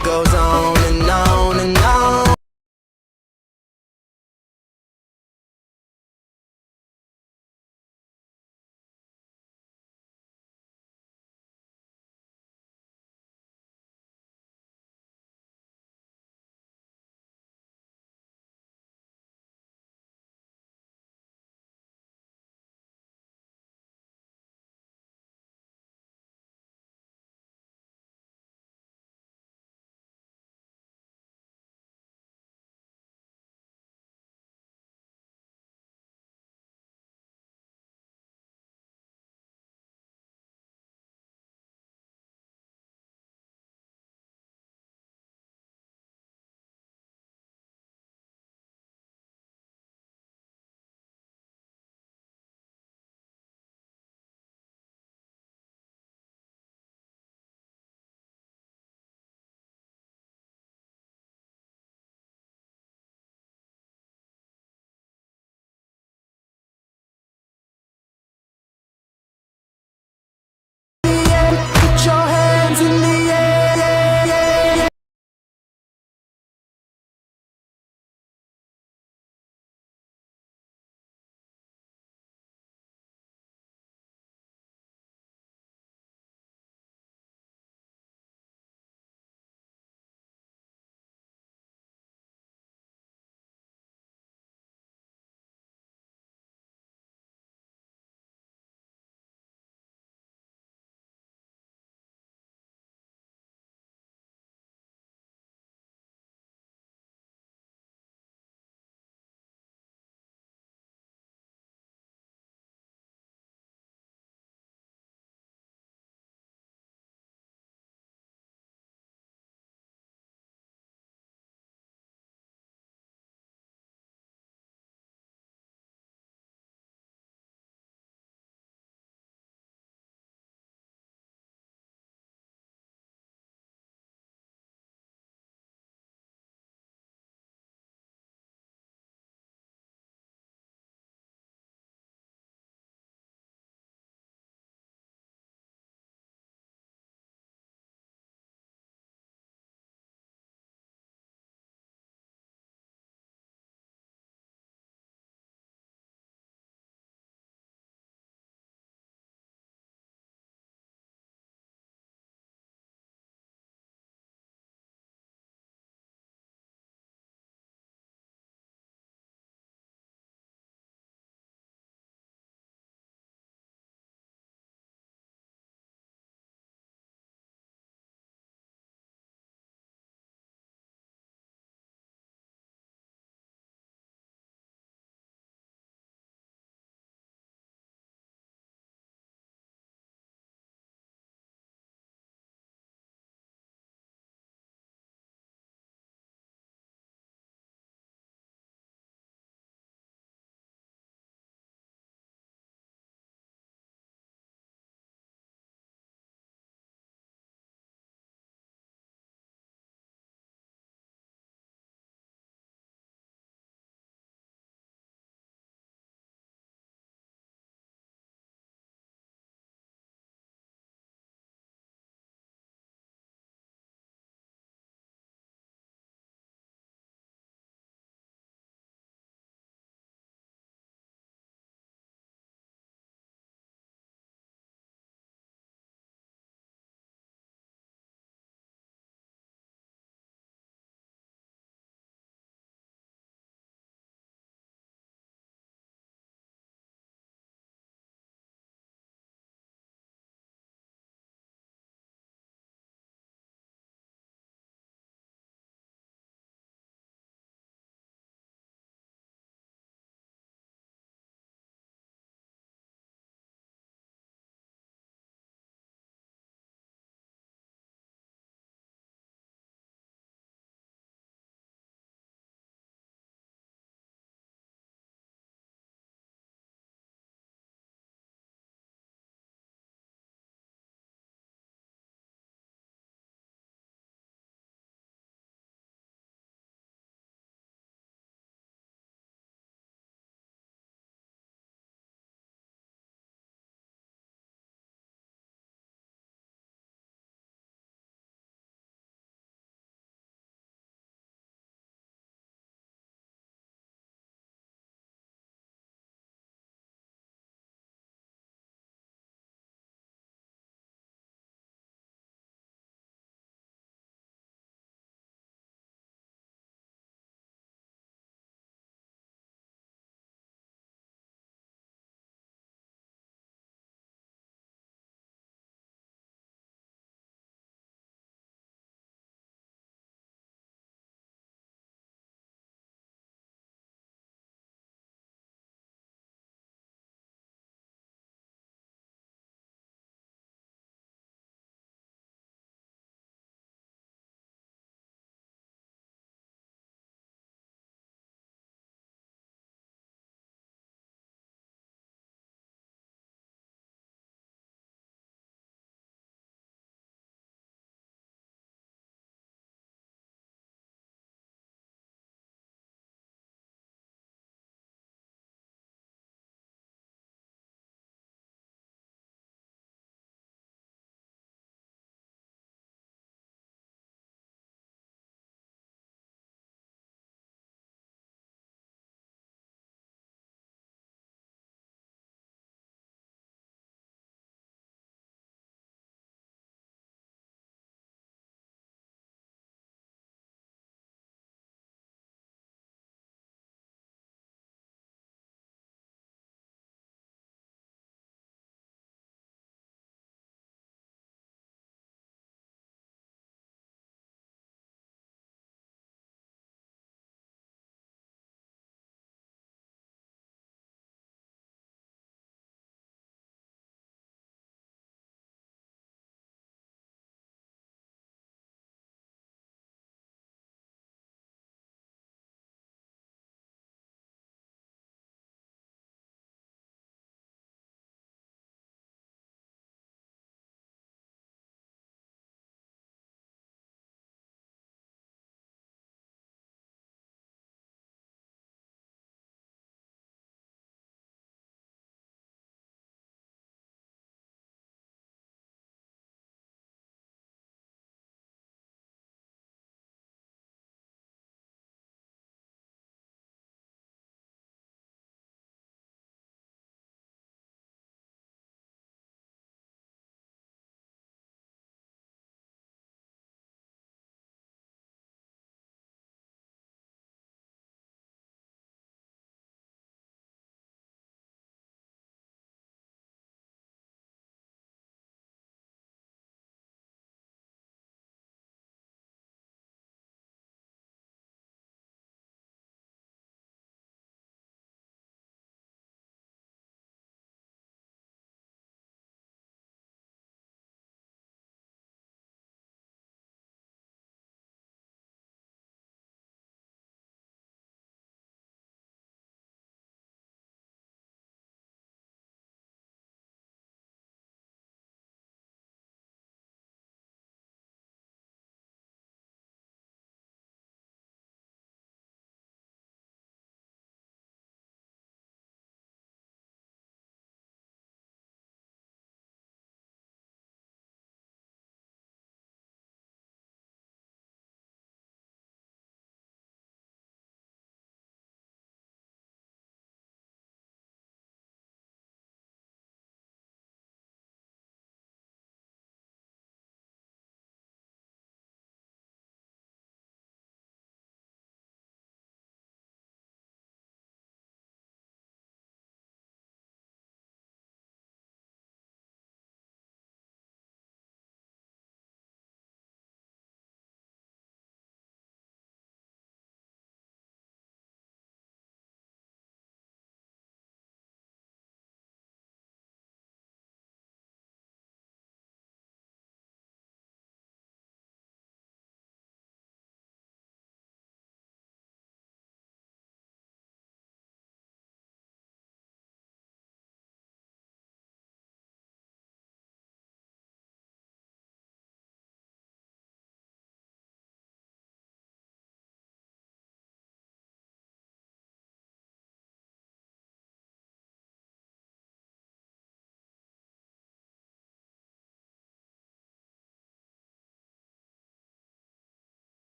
it goes on and on and on.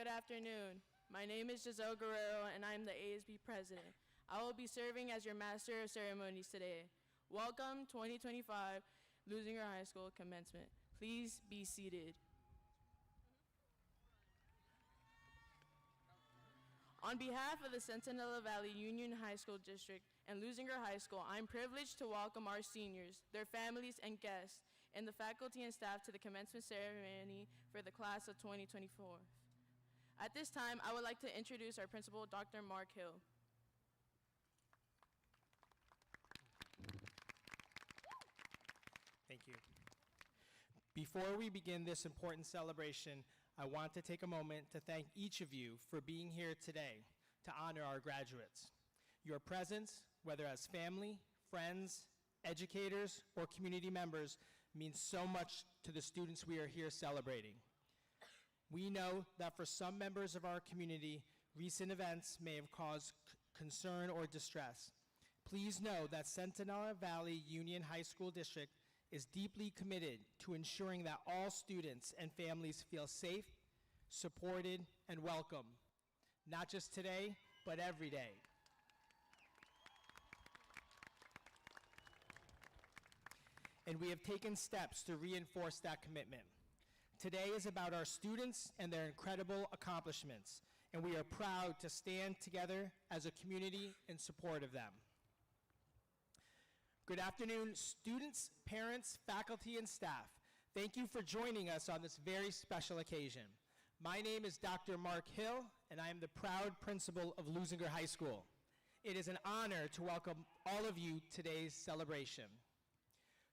Good afternoon. My name is Giselle Guerrero, and I'm the ASB president. I will be serving as your Master of Ceremonies today. Welcome 2025 Leuzinger High School commencement. Please be seated. On behalf of the Centinela Valley Union High School District and Leuzinger High School, I'm privileged to welcome our seniors, their families and guests, and the faculty and staff to the commencement ceremony for the class of 2024. At this time, I would like to introduce our principal, Dr. Mark Hill. Thank you. Before we begin this important celebration, I want to take a moment to thank each of you for being here today to honor our graduates. Your presence, whether as family, friends, educators, or community members, means so much to the students we are here celebrating. We know that for some members of our community, recent events may have caused concern or distress. Please know that Centinela Valley Union High School District is deeply committed to ensuring that all students and families feel safe, supported, and welcome, not just today, but every day. And we have taken steps to reinforce that commitment. Today is about our students and their incredible accomplishments, and we are proud to stand together as a community in support of them. Good afternoon, students, parents, faculty, and staff. Thank you for joining us on this very special occasion. My name is Dr. Mark Hill, and I am the proud principal of Leuzinger High School. It is an honor to welcome all of you to today's celebration.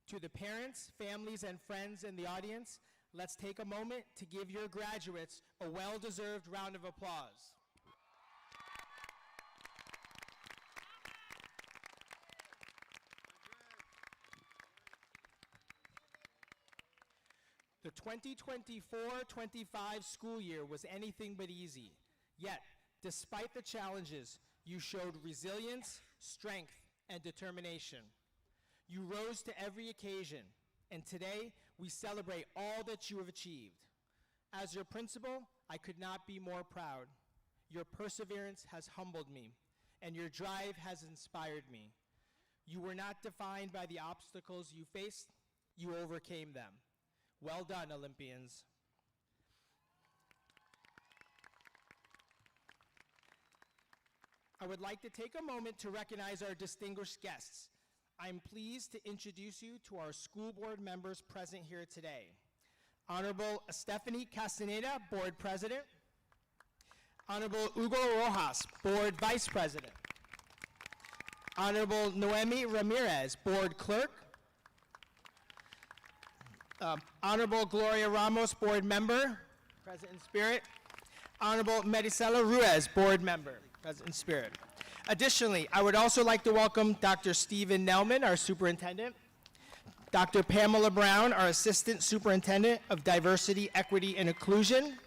To the parents, families, and friends in the audience, let's take a moment to give your graduates a well-deserved round of applause. The 2024-25 school year was anything but easy. Yet, despite the challenges, you showed resilience, strength, and determination. You rose to every occasion, and today we celebrate all that you have achieved. As your principal, I could not be more proud. Your perseverance has humbled me, and your drive has inspired me. You were not defined by the obstacles you faced, you overcame them. Well done, Olympians. I would like to take a moment to recognize our distinguished guests. I'm pleased to introduce you to our school board members present here today. Honorable Stephanie Castaneda, Board President. Honorable Hugo Rojas, Board Vice President. Honorable Noemi Ramirez, Board Clerk. Honorable Gloria Ramos, Board Member, present in spirit. Honorable Maricela Ruiz, Board Member, present in spirit. Additionally, I would also like to welcome Dr. Stephen Nelman, our Superintendent, Dr. Pamela Brown, our Assistant Superintendent of Diversity, Equity, and Inclusion,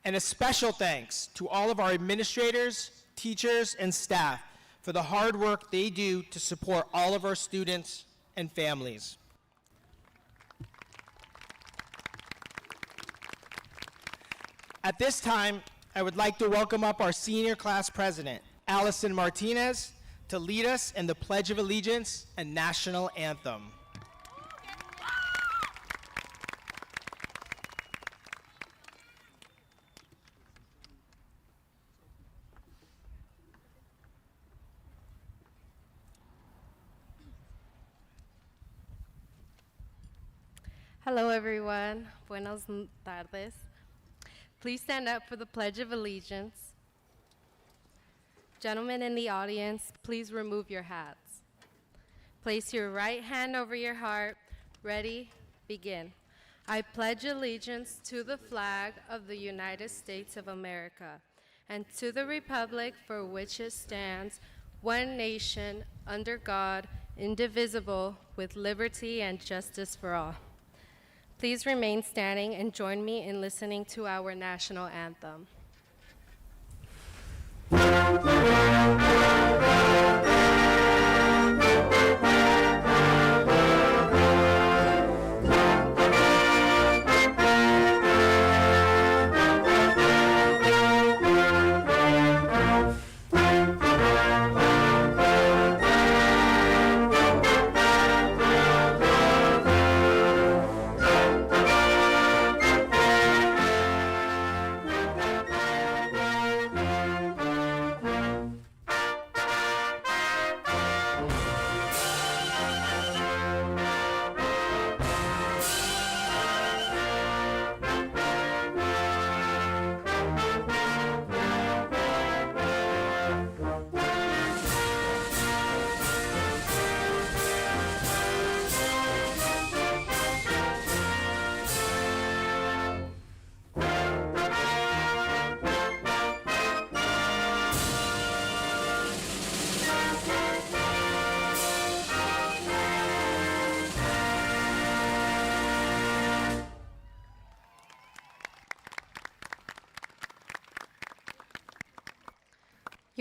and a special thanks to all of our administrators, teachers, and staff for the hard work they do to support all of our students and families. At this time, I would like to welcome up our senior class president, Allison Martinez, to lead us in the Pledge of Allegiance and National Anthem. Hello, everyone. Buenas tardes. Please stand up for the Pledge of Allegiance. Gentlemen in the audience, please remove your hats. Place your right hand over your heart. Ready? Begin. I pledge allegiance to the flag of the United States of America and to the republic for which it stands, one nation, under God, indivisible, with liberty and justice for all. Please remain standing and join me in listening to our national anthem.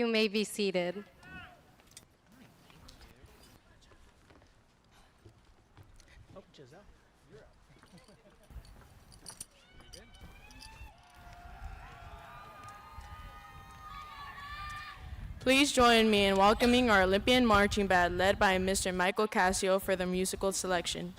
You may be seated. Oh, Giselle, you're up. Please join me in welcoming our Olympian marching band led by Mr. Michael Casio for their musical selection.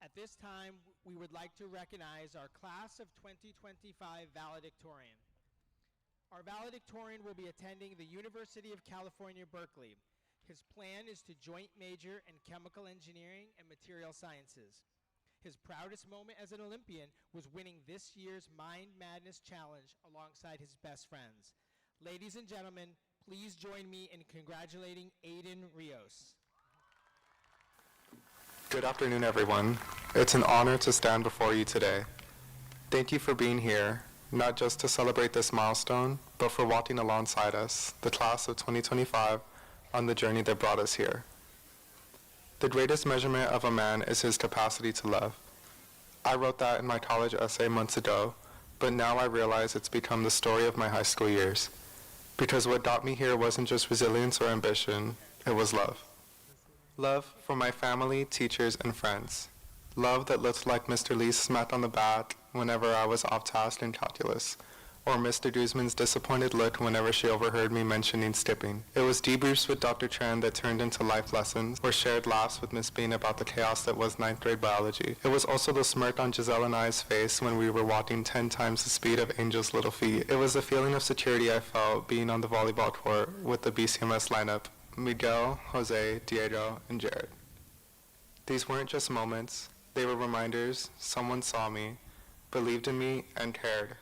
At this time, we would like to recognize our class of 2025 valedictorian. Our valedictorian will be attending the University of California, Berkeley. His plan is to joint major in chemical engineering and material sciences. His proudest moment as an Olympian was winning this year's Mind Madness Challenge alongside his best friends. Ladies and gentlemen, please join me in congratulating Aiden Rios. Good afternoon, everyone. It's an honor to stand before you today. Thank you for being here, not just to celebrate this milestone, but for walking alongside us, the class of 2025, on the journey that brought us here. The greatest measurement of a man is his capacity to love. I wrote that in my college essay months ago, but now I realize it's become the story of my high school years. Because what got me here wasn't just resilience or ambition, it was love. Love for my family, teachers, and friends. Love that looked like Mr. Lee's smack on the back whenever I was off task in calculus, or Mr. Duzman's disappointed look whenever she overheard me mentioning stipping. It was debriefs with Dr. Tran that turned into life lessons, or shared laughs with Miss Bean about the chaos that was 9th grade biology. It was also the smirk on Giselle and I's face when we were walking 10 times the speed of Angel's little feet. It was the feeling of security I felt being on the volleyball court with the BCMS lineup, Miguel, Jose, Diego, and Jared. These weren't just moments, they were reminders. Someone saw me, believed in me, and cared.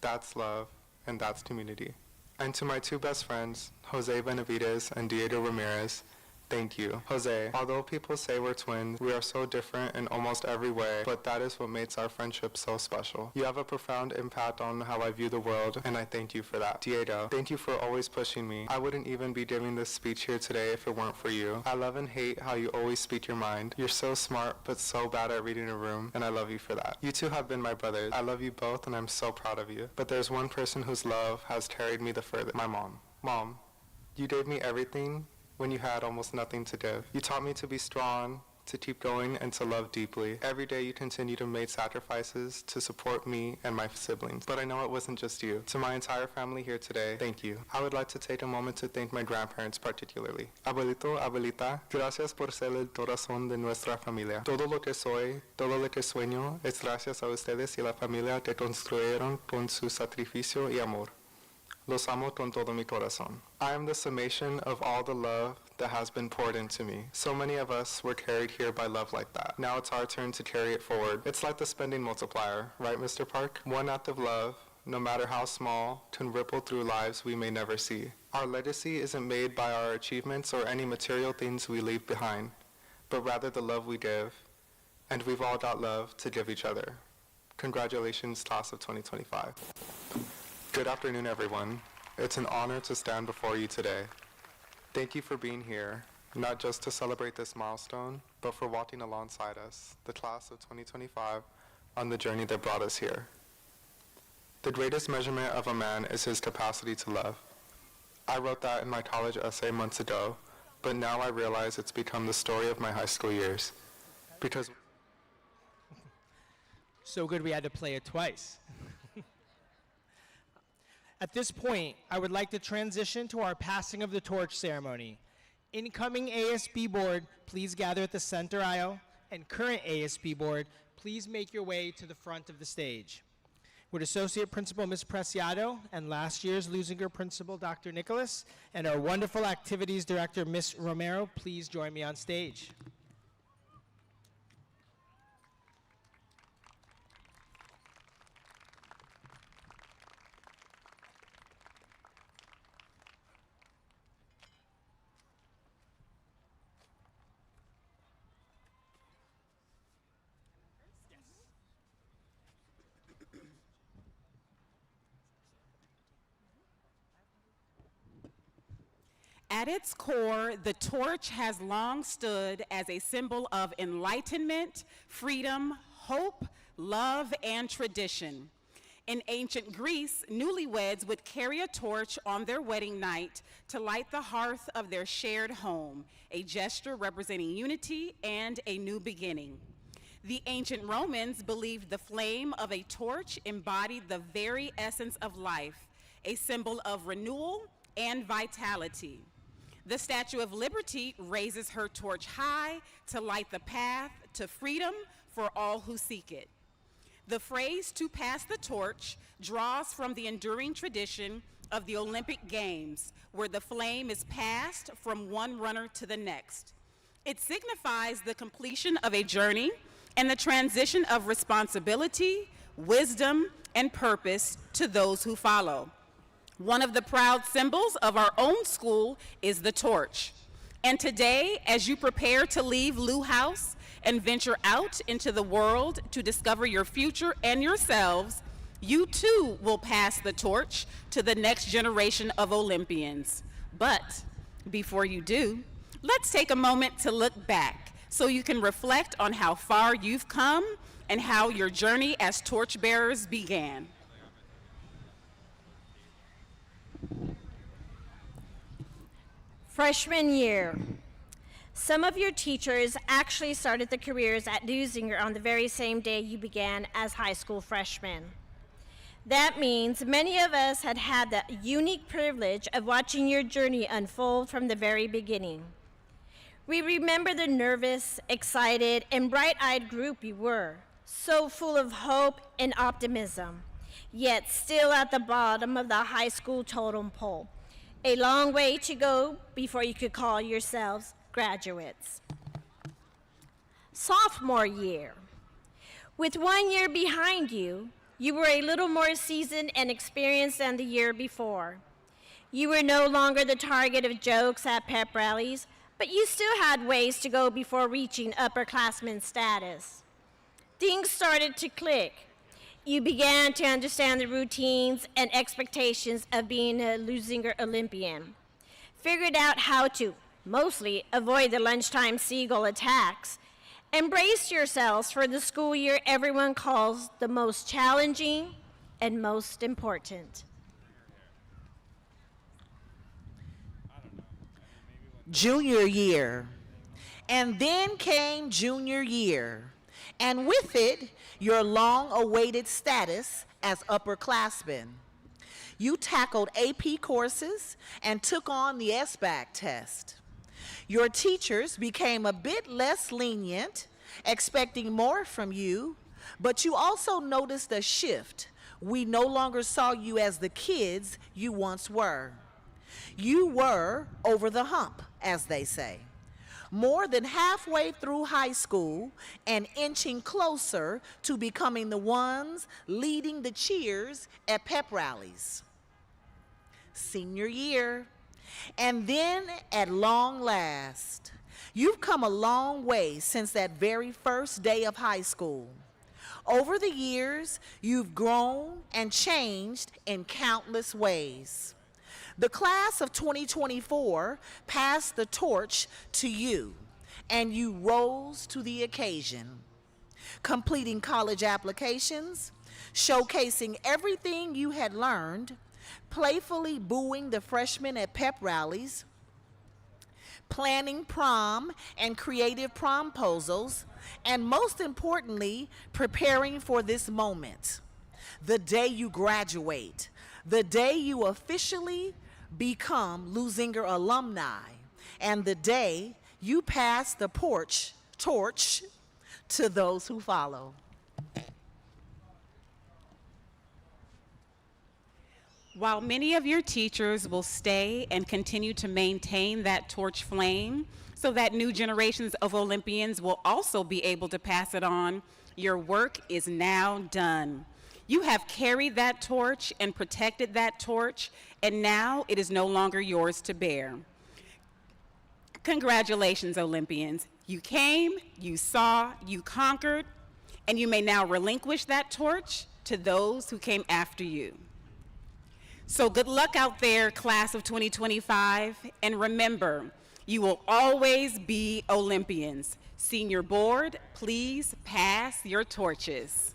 That's love, and that's community. And to my two best friends, Jose Benavides and Diego Ramirez, thank you. Jose, although people say we're twins, we are so different in almost every way, but that is what makes our friendship so special. You have a profound impact on how I view the world, and I thank you for that. Diego, thank you for always pushing me. I wouldn't even be giving this speech here today if it weren't for you. I love and hate how you always speak your mind. You're so smart, but so bad at reading a room, and I love you for that. You two have been my brothers. I love you both, and I'm so proud of you. But there's one person whose love has carried me the furthest, my mom. Mom, you gave me everything when you had almost nothing to give. You taught me to be strong, to keep going, and to love deeply. Every day you continue to make sacrifices to support me and my siblings. But I know it wasn't just you. To my entire family here today, thank you. I would like to take a moment to thank my grandparents particularly. Abuelito, abuelita, gracias por ser el corazón de nuestra familia. Todo lo que soy, todo lo que sueño, es gracias a ustedes y la familia que construyeron con su sacrificio y amor. Los amo con todo mi corazón. I am the summation of all the love that has been poured into me. So many of us were carried here by love like that. Now it's our turn to carry it forward. It's like the spending multiplier, right, Mr. Park? One act of love, no matter how small, can ripple through lives we may never see. Our legacy isn't made by our achievements or any material things we leave behind, but rather the love we give. And we've all got love to give each other. Congratulations, class of 2025. Good afternoon, everyone. It's an honor to stand before you today. Thank you for being here, not just to celebrate this milestone, but for walking alongside us, the class of 2025, on the journey that brought us here. The greatest measurement of a man is his capacity to love. I wrote that in my college essay months ago, but now I realize it's become the story of my high school years. Because So good we had to play it twice. At this point, I would like to transition to our passing of the torch ceremony. Incoming ASB board, please gather at the center aisle, and current ASB board, please make your way to the front of the stage. Would Associate Principal Ms. Preciado and last year's Leuzinger Principal Dr. Nicholas and our wonderful Activities Director Ms. Romero please join me on stage. At its core, the torch has long stood as a symbol of enlightenment, freedom, hope, love, and tradition. In ancient Greece, newlyweds would carry a torch on their wedding night to light the hearth of their shared home, a gesture representing unity and a new beginning. The ancient Romans believed the flame of a torch embodied the very essence of life, a symbol of renewal and vitality. The Statue of Liberty raises her torch high to light the path to freedom for all who seek it. The phrase "to pass the torch" draws from the enduring tradition of the Olympic Games, where the flame is passed from one runner to the next. It signifies the completion of a journey and the transition of responsibility, wisdom, and purpose to those who follow. One of the proud symbols of our own school is the torch. And today, as you prepare to leave Lou House and venture out into the world to discover your future and yourselves, you too will pass the torch to the next generation of Olympians. But before you do, let's take a moment to look back so you can reflect on how far you've come and how your journey as torchbearers began. Freshman year. Some of your teachers actually started their careers at Leuzinger on the very same day you began as high school freshmen. That means many of us had had the unique privilege of watching your journey unfold from the very beginning. We remember the nervous, excited, and bright-eyed group you were, so full of hope and optimism, yet still at the bottom of the high school totem pole. A long way to go before you could call yourselves graduates. Sophomore year. With 1 year behind you, you were a little more seasoned and experienced than the year before. You were no longer the target of jokes at pep rallies, but you still had ways to go before reaching upperclassman status. Things started to click. You began to understand the routines and expectations of being a Leuzinger Olympian. Figured out how to, mostly, avoid the lunchtime seagull attacks. Embrace yourselves for the school year everyone calls the most challenging and most important. Junior year. And then came junior year. And with it, your long-awaited status as upperclassmen. You tackled AP courses and took on the SBAC test. Your teachers became a bit less lenient, expecting more from you, but you also noticed a shift. We no longer saw you as the kids you once were. You were over the hump, as they say. More than halfway through high school and inching closer to becoming the ones leading the cheers at pep rallies. Senior year. And then at long last, you've come a long way since that very first day of high school. Over the years, you've grown and changed in countless ways. The class of 2024 passed the torch to you, and you rose to the occasion, completing college applications, showcasing everything you had learned, playfully booing the freshmen at pep rallies, planning prom and creative promposals, and most importantly, preparing for this moment, the day you graduate, the day you officially become Leuzinger alumni, and the day you pass the torch to those who follow. While many of your teachers will stay and continue to maintain that torch flame so that new generations of Olympians will also be able to pass it on, your work is now done. You have carried that torch and protected that torch, and now it is no longer yours to bear. Congratulations, Olympians. You came, you saw, you conquered, and you may now relinquish that torch to those who came after you. So good luck out there, class of 2025, and remember, you will always be Olympians. Senior board, please pass your torches.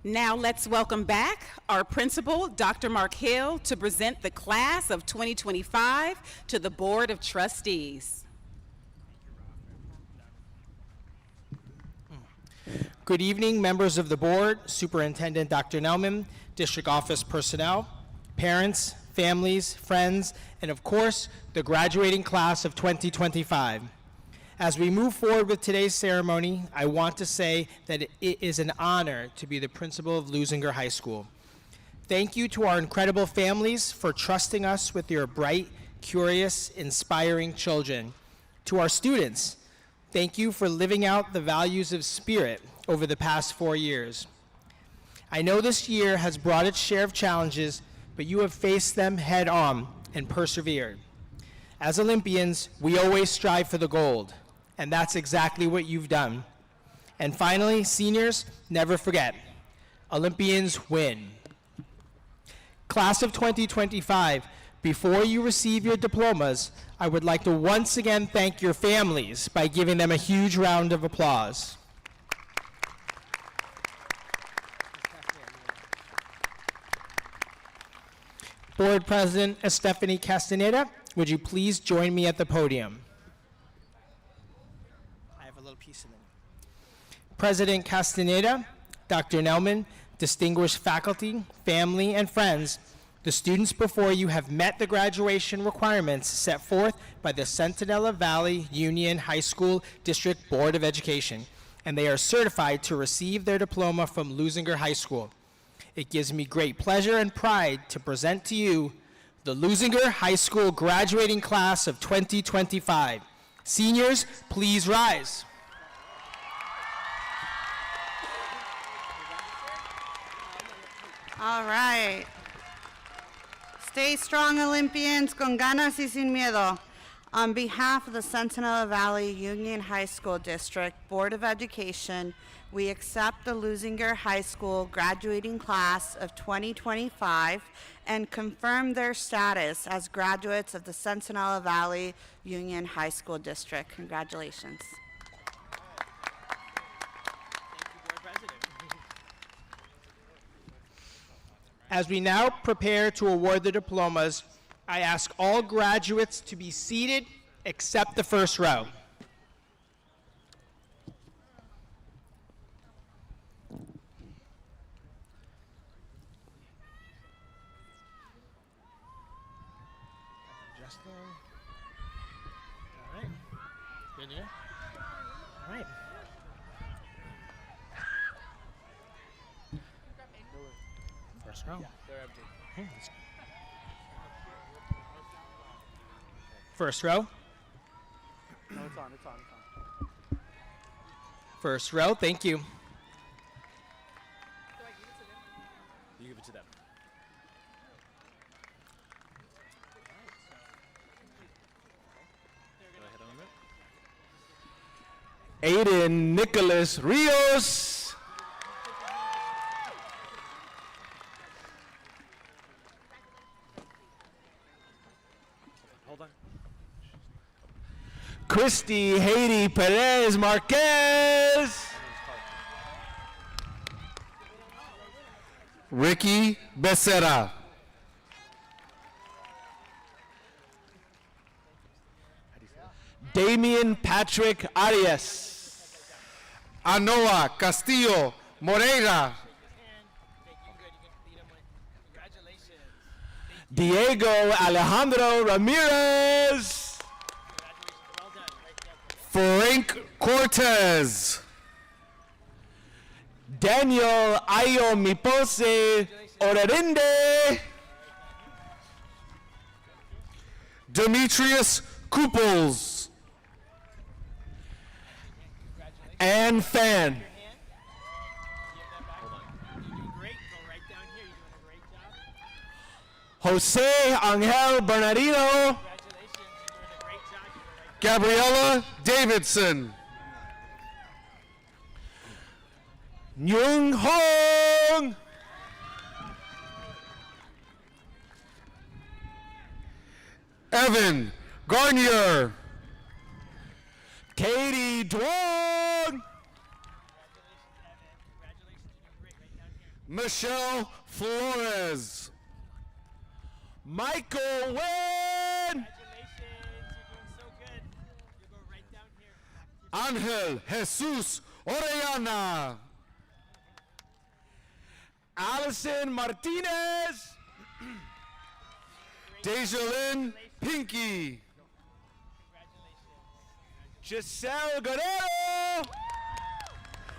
Now let's welcome back our principal, Dr. Mark Hill, to present the class of 2025 to the Board of Trustees. Good evening, members of the board, Superintendent Dr. Nelman, district office personnel, parents, families, friends, and of course, the graduating class of 2025. As we move forward with today's ceremony, I want to say that it is an honor to be the principal of Leuzinger High School. Thank you to our incredible families for trusting us with your bright, curious, inspiring children. To our students, thank you for living out the values of spirit over the past 4 years. I know this year has brought its share of challenges, but you have faced them head on and persevered. As Olympians, we always strive for the gold, and that's exactly what you've done. And finally, seniors, never forget, Olympians win. Class of 2025, before you receive your diplomas, I would like to once again thank your families by giving them a huge round of applause. Board President Stephanie Castaneda, would you please join me at the podium? I have a little piece in it. President Castaneda, Dr. Nelman, distinguished faculty, family, and friends, the students before you have met the graduation requirements set forth by the Centinela Valley Union High School District Board of Education, and they are certified to receive their diploma from Leuzinger High School. It gives me great pleasure and pride to present to you the Leuzinger High School graduating class of 2025. Seniors, please rise. All right. Stay strong, Olympians, con ganas y sin miedo. On behalf of the Centinela Valley Union High School District Board of Education, we accept the Leuzinger High School graduating class of 2025 and confirm their status as graduates of the Centinela Valley Union High School District. Congratulations. As we now prepare to award the diplomas, I ask all graduates to be seated except the first row. Justin. All right. Good, yeah? All right. First row. First row. No, it's on. First row, thank you. You give it to them. Aiden Nicholas Rios. Hold on. Christy Haiti Perez Marquez. Ricky Becerra. Damian Patrick Arias. Anoa Castillo Moreira. Diego Alejandro Ramirez. Frank Cortez. Daniel Ayo Mipose Orerinde. Demetrius Kupels. And Fan. Jose Angel Bernardino. Gabriella Davidson. Nyung Hong. Evan Garnier. Katie Dwong. Michelle Flores. Michael Wynn. Congratulations, you're doing so good. You go right down here. Angel Jesus Orellana. Allison Martinez. Dejalyn Pinky. Giselle Guerrero.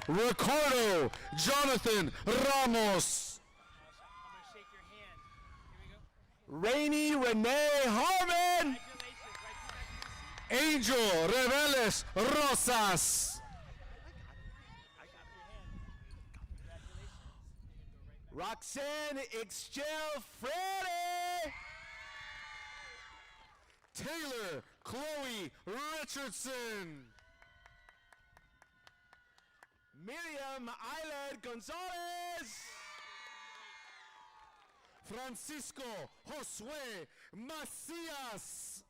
Ricardo Jonathan Ramos. I'm gonna shake your hand. Here we go. Rainy Renee Harmon. Congratulations. Right to Angel Reveles Rosas. Roxanne Ixchel Freddie. Taylor Chloe Richardson. Miriam Ayled Gonzalez. Francisco Josue Macias.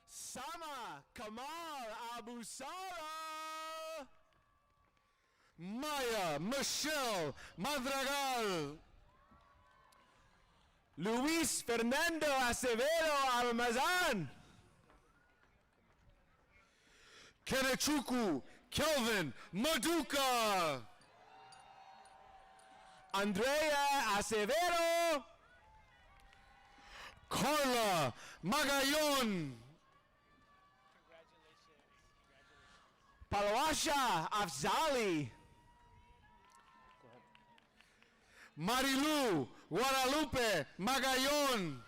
Sama Kamal Abusara. Maya Michelle Madragal. Luis Fernando Acevedo Almazan. Kenechuku Kelvin Maduka. Andrea Acevedo. Carla Magayon. Palawasha Afzali. Marilu Guadalupe Magayon.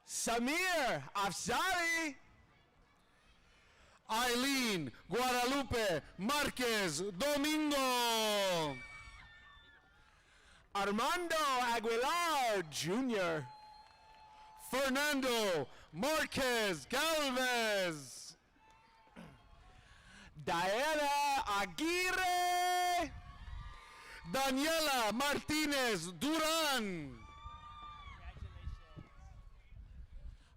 Samir Afzali. Eileen Guadalupe Marquez Domingo. Armando Aguilar Jr. Fernando Marquez Galvez. Diana Aguirre. Daniela Martinez Duran.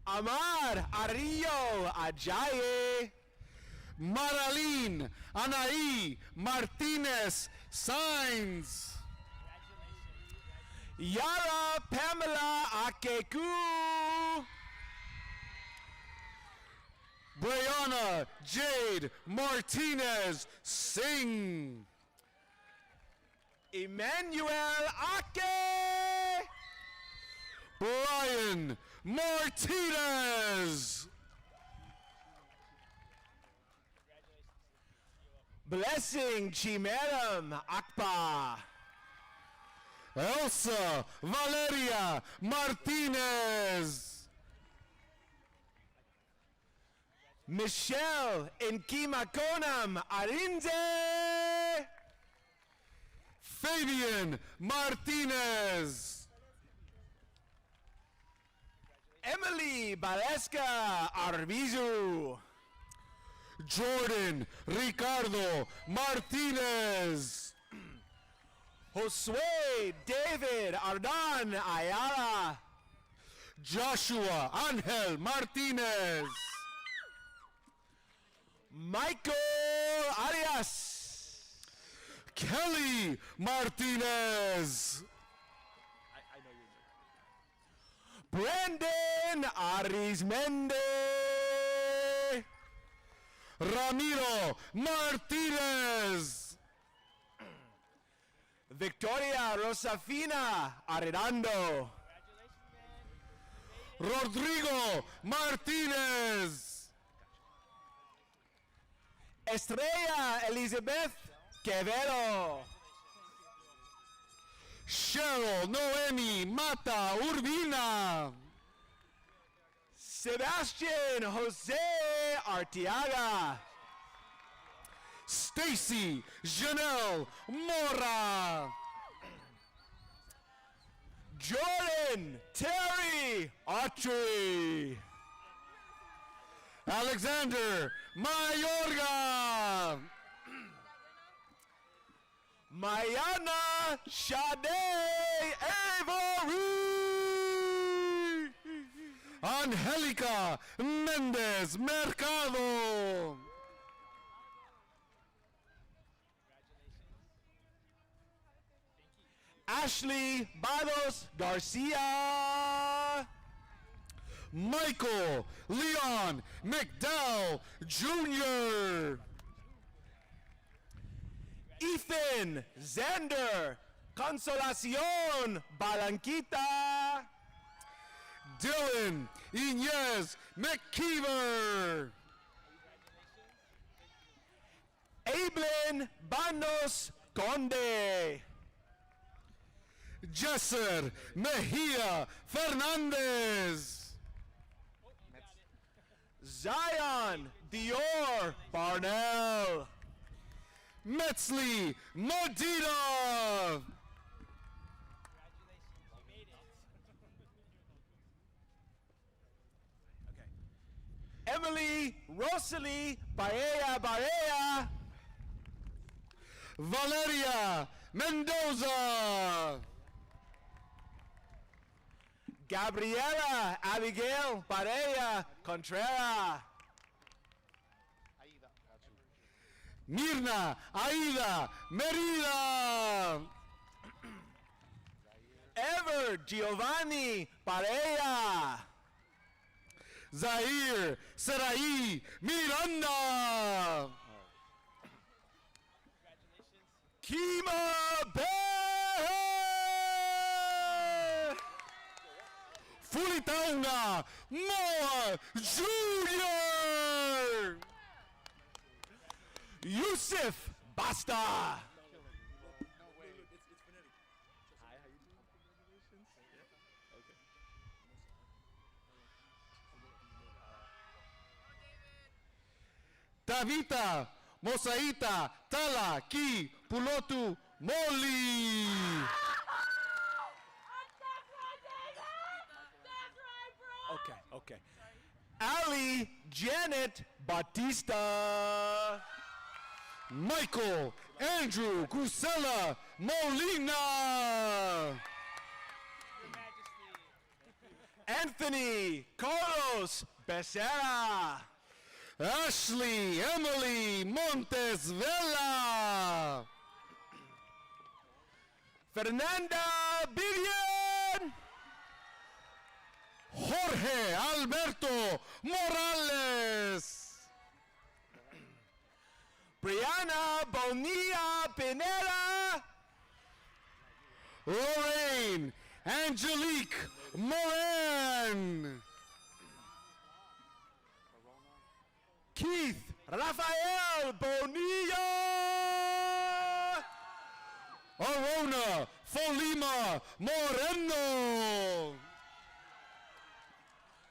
Amar Arillo Ajaye. Maraline Anaí Martinez Sainz. Yara Pamela Akeku. Brianna Jade Martinez Singh. Emmanuel Ake. Brian Martinez. Blessing Chimeram Akpa. Elsa Valeria Martinez. Michelle Inkimakonam Arinze. Fabian Martinez. Emily Baleska Arbizu. Jordan Ricardo Martinez. Josue David Ardan Ayala. Joshua Angel Martinez. Michael Arias. Kelly Martinez. Brandon Arizmende. Ramiro Martinez. Victoria Rosafina Arredondo. Rodrigo Martinez. Estrella Elizabeth Quevedo. Cheryl Noemi Mata Urbina. Sebastian Jose Arteaga. Stacy Janelle Mora. Jordan Terry Autry. Alexander Mayorga. Mayana Shade Avery. Angelica Mendez Mercado. Ashley Bados Garcia. Michael Leon McDowell Jr. Ethan Zander Consolacion Balanquita. Dylan Inez McKeever. Ablin Banos Conde. Jesser Mejia Fernandez. Zion Dior Barnell. Metzley Modina. Emily Rosalie Barea. Valeria Mendoza. Gabriela Abigail Barea Contreras. Mirna Aida Merida. Ever Giovanni Barea. Zaire Sarai Miranda. Kima Bear. Fulitaunga Moa Jr. Yusuf Basta. Tavita Mosaita Tala Ki Pulotu Moli. Okay. Ali Janet Batista. Michael Andrew Gusella Molina. Anthony Carlos Becerra. Ashley Emily Montes Vela. Fernanda Vivian. Jorge Alberto Morales. Brianna Bonilla Pineda. Lorraine Angelique Moran. Keith Rafael Bonilla. Arona Folima Moreno.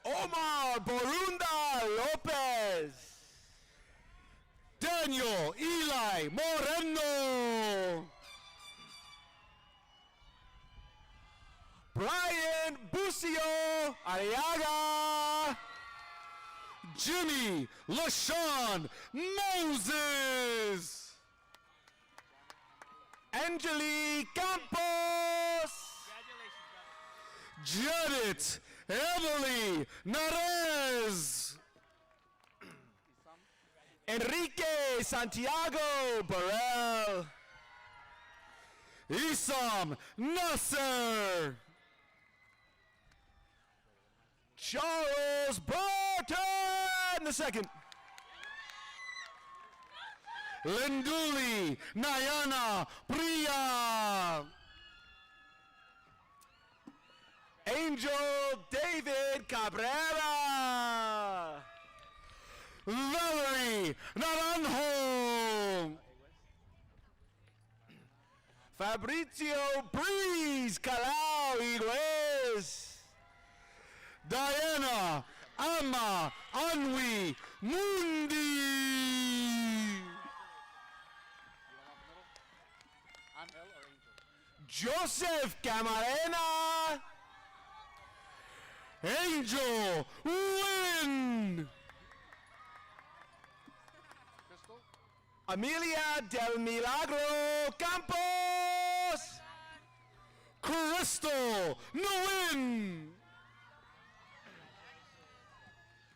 Omar Borunda Lopez. Daniel Eli Moreno. Brian Bucio Ariaga. Jimmy LaShawn Moses. Angelique Campos. Janet Emily Narez. Enrique Santiago Burrell. Isam Nasser. Charles Burton II. Linduli Nayana Priya. Angel David Cabrera. Valerie Naranjo. Fabrizio Breeze Calau Iguez. Diana Ama Anwi Mundi. Joseph Camarena. Angel Win. Amelia del Milagro Campos. Crystal Nguyen.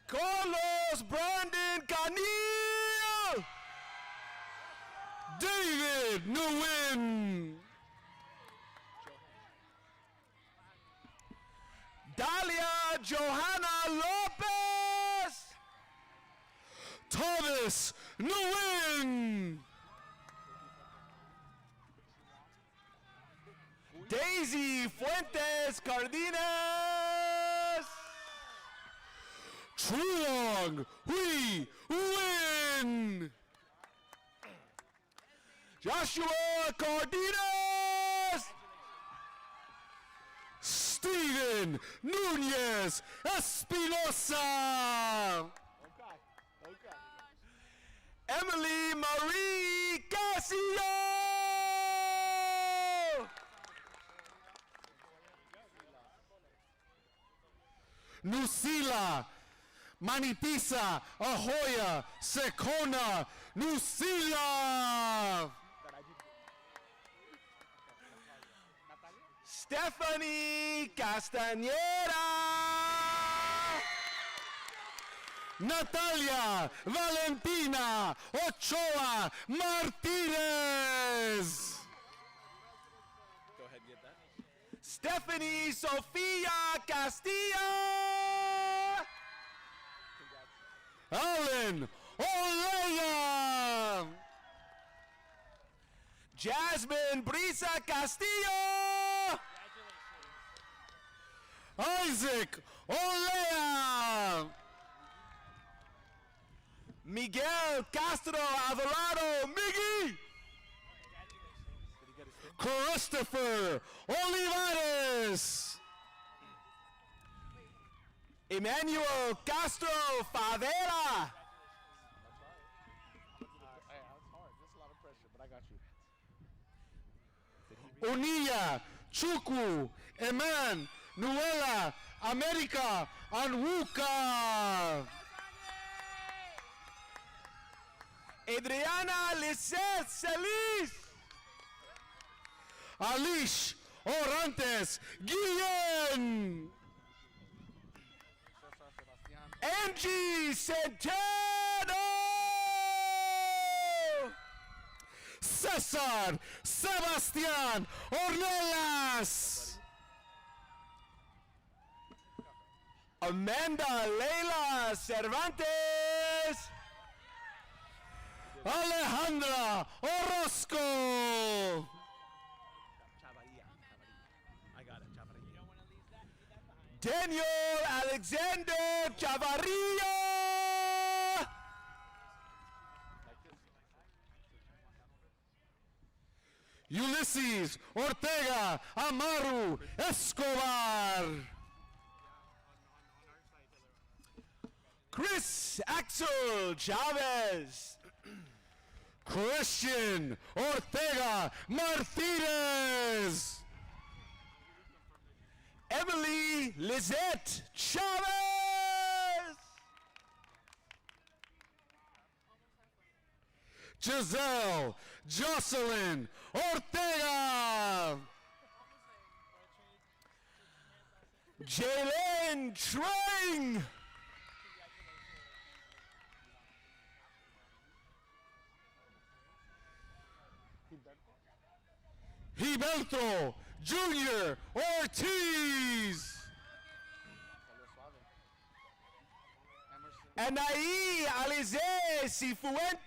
Carlos Brandon Canil. David Nguyen. Johanna Lopez. Thomas Nguyen. Daisy Fuentes Cardenas. Truong Hui Nguyen. Joshua Cardenas. Steven Nunez Espinosa. Emily Marie Castillo. Nusila Manitisa Ahoya Secona Nusila. Stephanie Castañeda. Natalia Valentina Ochoa Martinez. Go ahead and get that. Stephanie Sofia Castillo. Alan Olea. Jasmine Brisa Castillo. Isaac Olea. Miguel Castro Alvarado Miggy. Christopher Olivares. Emmanuel Castro Favela. Unilla Chuku Eman Nuela America Anwuka. Adriana Lisette Celis. Alish Orantes Guillen. Angie Centeno. Cesar Sebastian Ornelas. Amanda Leila Cervantes. Alejandra Orozco. Daniel Alexander Chavarria. Ulysses Ortega Amaru Escobar. Chris Axel Chavez. Christian Ortega Martinez. Emily Lizette Chavez. Giselle Jocelyn Ortega. Jalen Trang. Gilberto Junior Ortiz. Anaí Alize Cifuentes.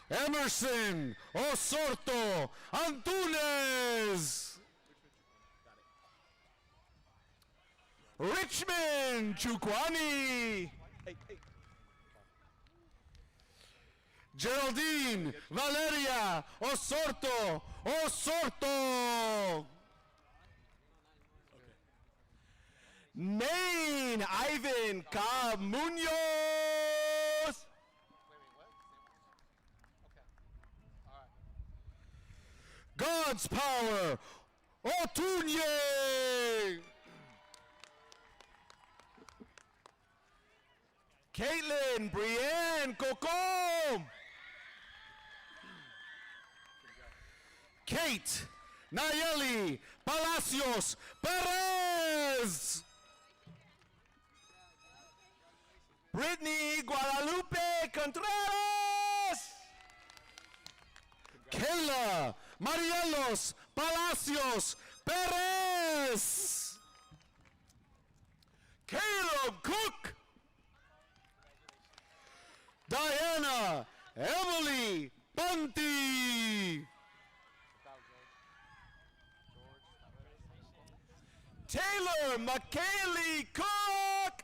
Emerson Osorto Antunes. Richmond Chukwani. Geraldine Valeria Osorto Osorto. Nain Ivan Cobb Munoz. God's Power Otunye. Caitlin Brienne Cocom. Kate Nayeli Palacios Perez. Brittany Guadalupe Contreras. Kayla Marielos Palacios Perez. Caleb Cook. Diana Emily Bunty. Taylor McKaylee Cook.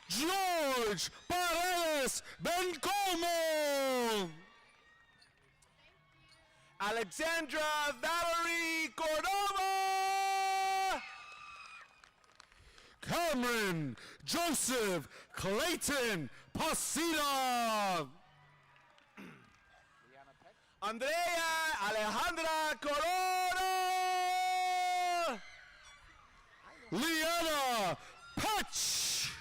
George Paredes Bencomo. Alexandra Valerie Cordova. Cameron Joseph Clayton Pasita. Andrea Alejandra Corona. Liana Patch.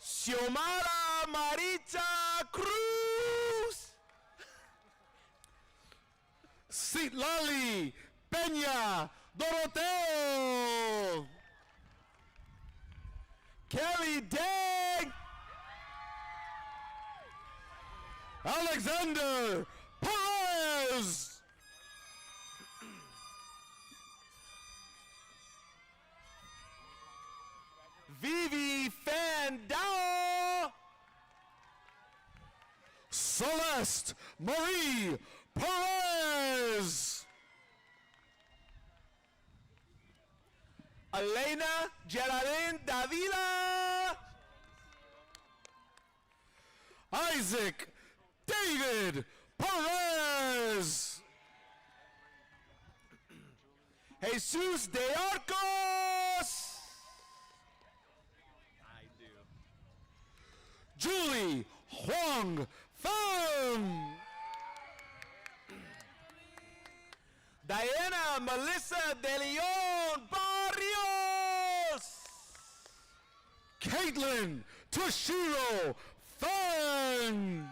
Xiomara Marita Cruz. Citlali Peña Doroteo. Kelly Dag. Alexander Perez. Vivi Fandao. Celeste Marie Perez. Elena Geraldine Davila. Isaac David Perez. Jesus de Arcos. Julie Huang Pham. Diana Melissa De Leon Barrios. Caitlin Toshiro Fan.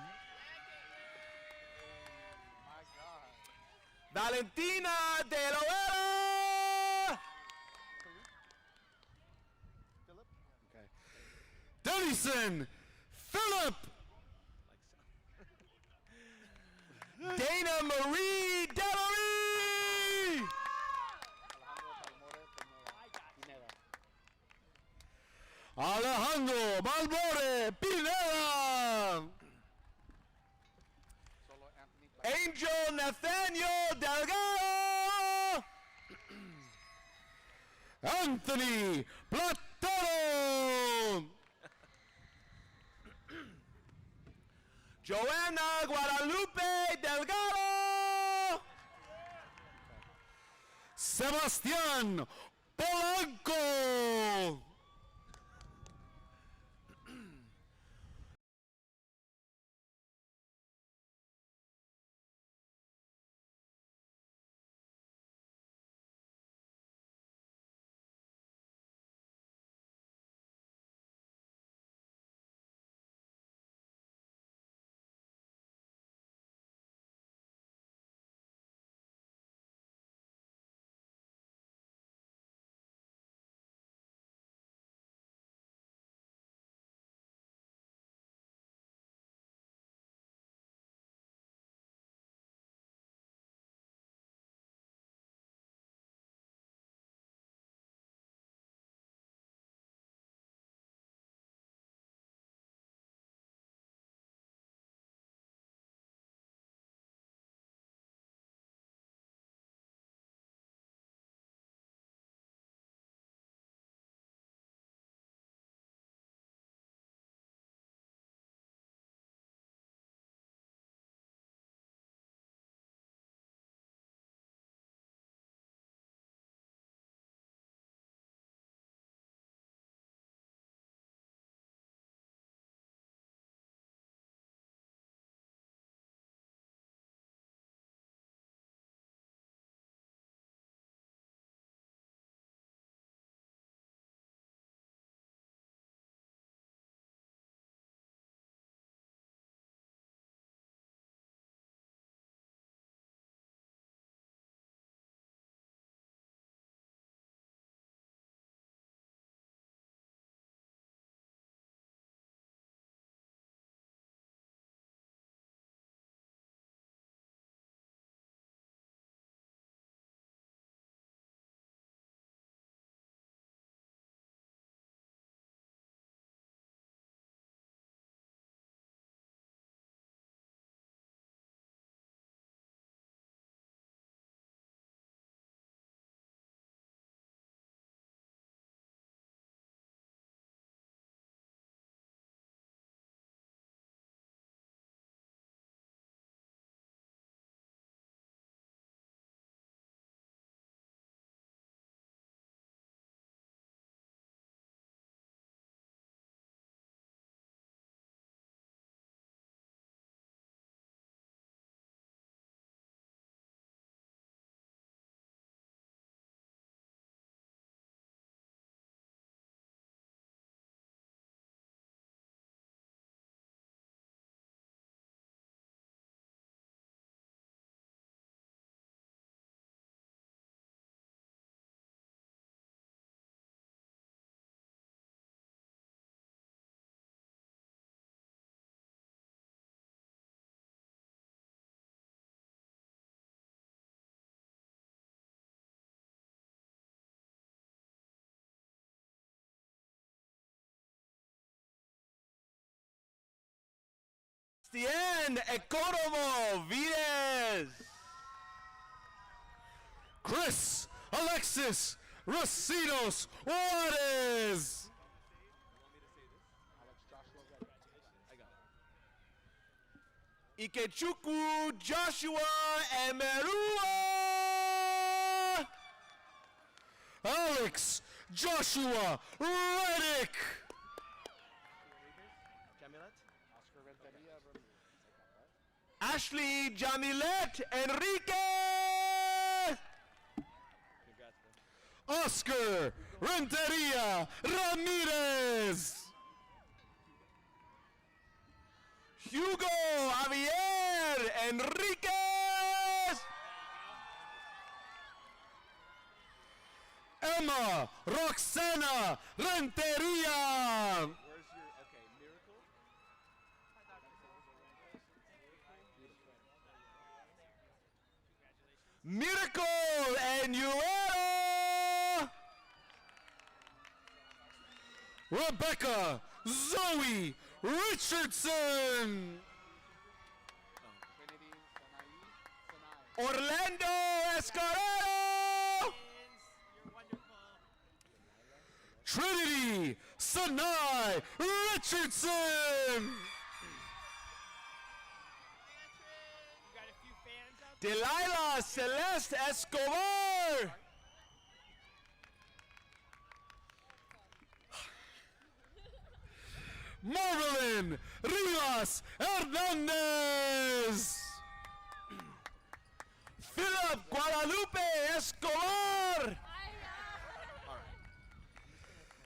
Valentina De Loera. Denison Philip. Dana Marie Delary. Alejandro Balbore Pineda. Angel Nathaniel Delgado. Anthony Platero. Joanna Guadalupe Delgado. Sebastián Polanco. Sebastián Economo Vides. Chris Alexis Rosinos Juarez. Ikechukwu Joshua Emerua. Alex Joshua Reddick. Ashley Jamilet Enrique. Oscar Renteria Ramirez. Hugo Javier Enriquez. Emma Roxana Renteria. Miracle and Uero. Rebecca Zoe Richardson. Orlando Escarero. Trinity Sanai Richardson. Delilah Celeste Escobar. Marvelyn Rivas Hernandez. Philip Guadalupe Escobar.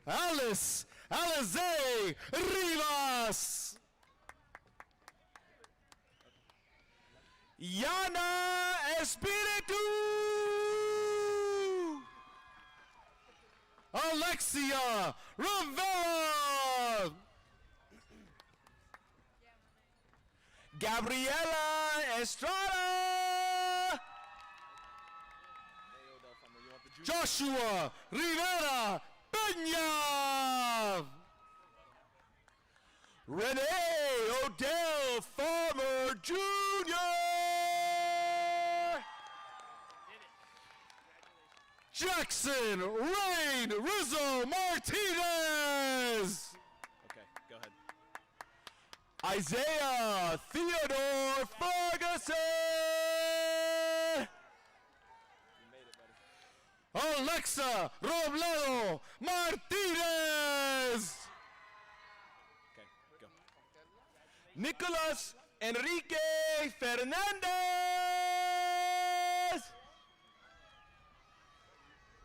Alice Alize Rivas. Yana Espiritu. Alexia Rivera. Gabriela Estrada. Joshua Rivera Peña. Renee Odell Farmer Jr. Jackson Rain Rizzo Martinez. Okay, go ahead. Isaiah Theodore Ferguson. You made it, buddy. Alexa Robledo Martinez. Okay, go. Nicolas Enrique Fernandez.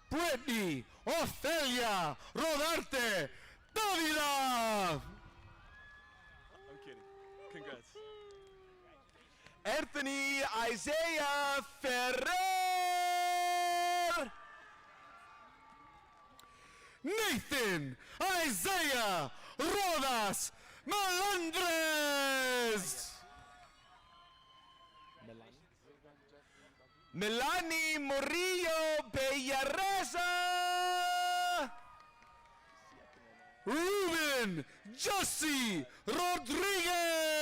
Brittany Ofelia Rodarte Davila. I'm kidding. Congrats. Anthony Isaiah Ferrer. Nathan Isaiah Rodas Melandres. Melanie Murillo Bellareza. Ruben Jussi Rodriguez.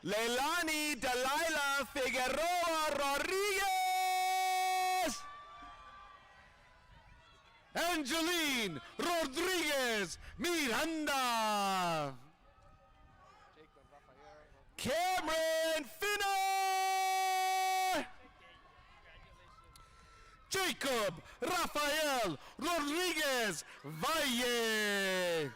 Leilani Delilah Figueroa Rodriguez. Angeline Rodriguez Miranda. Cameron Finner. Jacob Rafael Rodriguez Valle.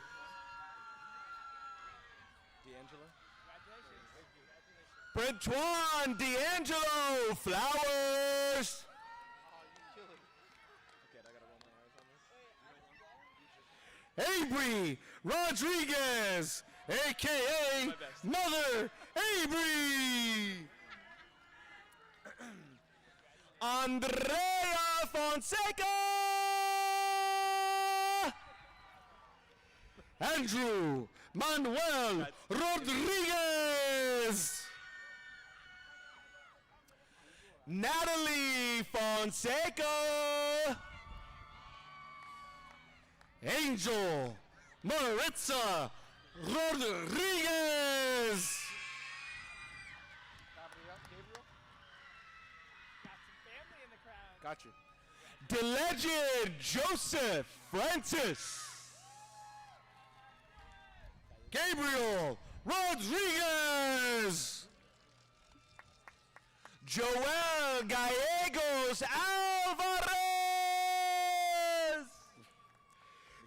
Brentuan D'Angelo Flowers. Avery Rodriguez, a.k.a. Mother Avery. Andrea Fonseca. Andrew Manuel Rodriguez. Natalie Fonseca. Angel Maritza Rodriguez. Got you. The legend Joseph Francis. Gabriel Rodriguez. Joel Gallegos Alvarez.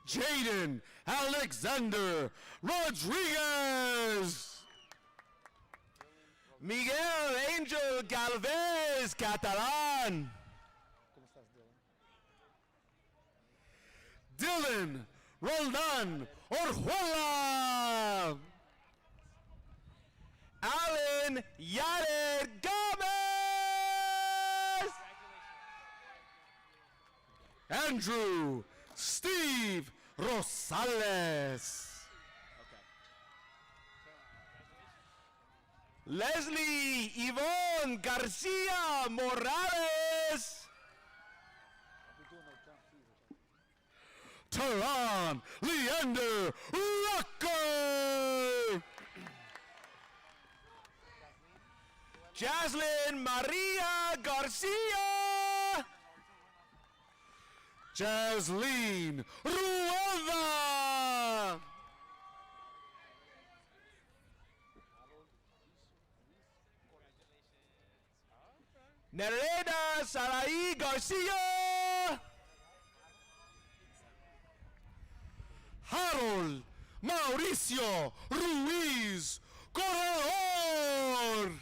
Jaden Alexander Rodriguez. Miguel Angel Galvez Catalan. Dylan Roldan Orjuela. Alan Yared Gomez. Andrew Steve Rosales. Leslie Yvonne Garcia Morales. Tehran Leander Rucker. Jaslyn Maria Garcia. Jasleen Rueda. Nereda Sarai Garcia. Harold Mauricio Ruiz Corredor.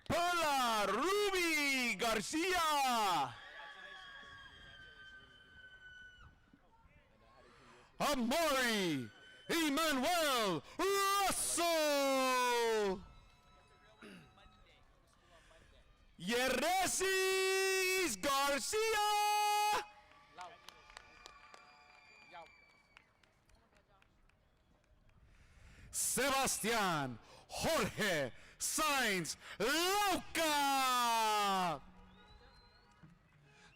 Paula Ruby Garcia. Amori Emmanuel Russell. Yeresis Garcia. Sebastián Jorge Sainz Lauca.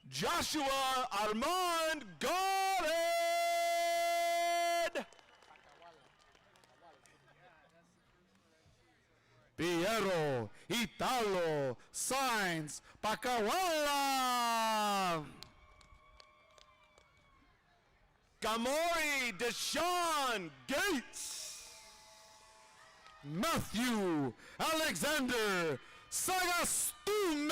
Joshua Armand Goddard. Piero Italo Sainz Pacawala. Gamori Deshaun Gates. Matthew Alexander Sagastume.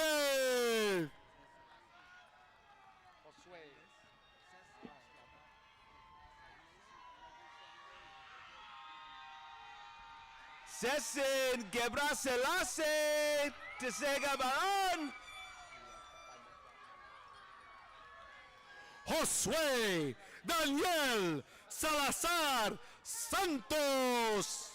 Sesin Gebrselassie Tsegabaran. Josue Daniel Salazar Santos.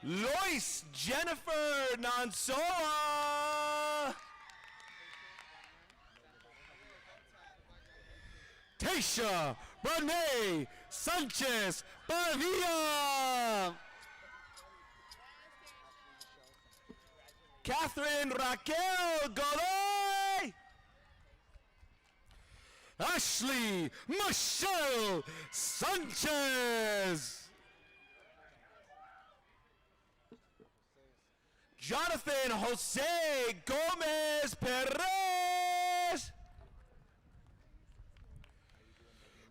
Lois Jennifer Nansoa. Tasha Brene Sanchez Pavia. Catherine Raquel Godoy. Ashley Michelle Sanchez. Jonathan Jose Gomez Perez.